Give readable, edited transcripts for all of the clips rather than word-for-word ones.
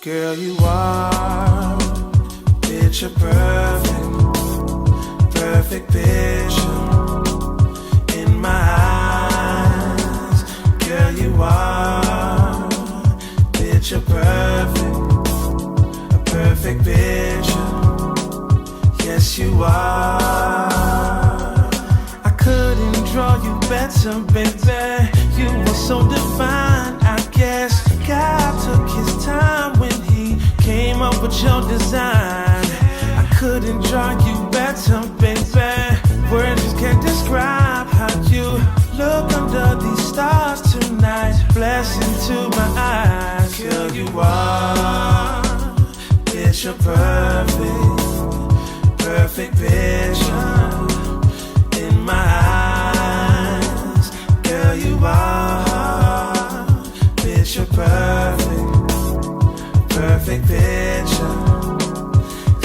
Girl, you are picture perfect, perfect picture in my eyes. Girl, you are picture perfect, a perfect picture. Yes, you are. I couldn't draw you better, baby. You were so divine, I guess. God took his time when he came up with your design. I couldn't draw you better, baby. Words just can't describe how you look under these stars tonight. Blessing to my eyes. Girl, you are picture perfect, perfect picture in my eyes. Girl, you are picture perfect, perfect picture.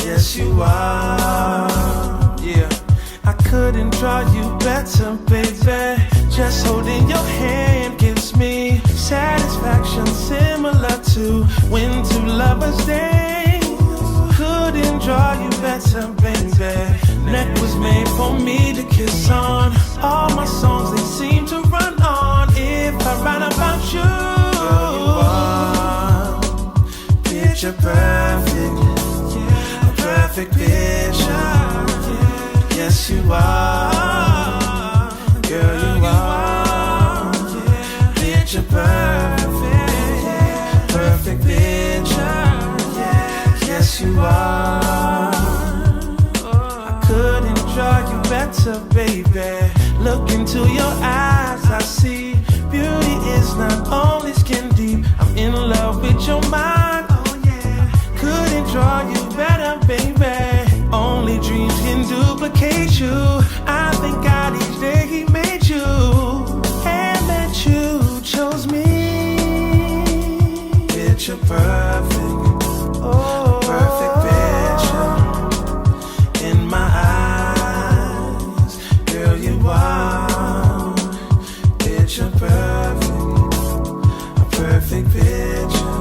Yes, you are. Yeah, I couldn't draw you better, baby. Just holding your hand gives me satisfaction similar to when two lovers dance. Couldn't draw you better, baby. Neck was made for me to kiss on. All my songs, they seem to run on if I write about you. Girl, you are picture perfect, a perfect picture. Yes, you are. Girl, you are picture perfect, perfect picture. Yes, you are. I couldn't draw you better, baby. Look into your eyes, I see beauty is not only skin deep. I'm in love with your mind. Oh yeah. Couldn't draw you better, baby. Only dreams can duplicate you. I thank God each day he made you, and that you chose me. Picture perfect, oh, perfect picture in my eyes. Girl, you are picture perfect, a perfect picture.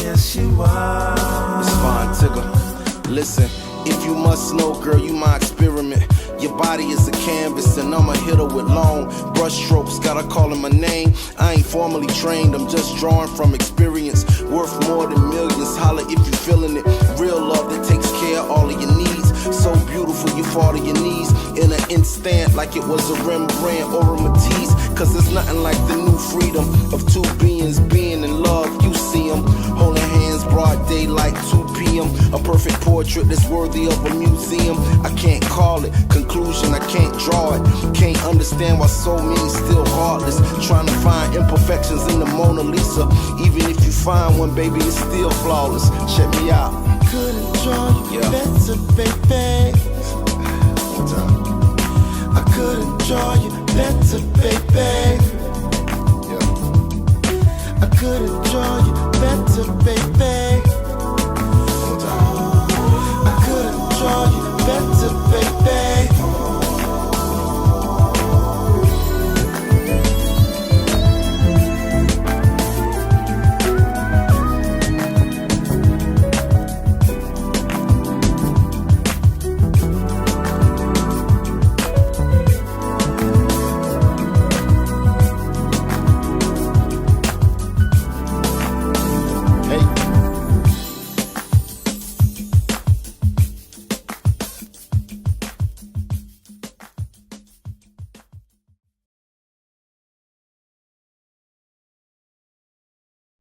Yes, you are. It's fine, Tigger. Listen, if you must know, girl, you my experiment. Your body is a canvas and I'm a hitter with long brush strokes. Gotta call him my name. I ain't formally trained, I'm just drawing from experience. Worth more than millions, holla if you feeling it. Real love that takes care of all of your needs. So beautiful you fall to your knees in an instant like it was a Rembrandt or a Matisse. Cause there's nothing like the new freedom of two beings being in love. You see them holding hands broad daylight 2 p.m. A perfect portrait that's worthy of a museum. I can't call it conclusion, I can't draw it. Can't understand why so many still heartless, trying to find imperfections in the Mona Lisa. Even if you find one, baby, it's still flawless. Check me out. Couldn't draw you better, baby. One time. I couldn't draw you better, baby. Yeah. I couldn't draw you better, baby.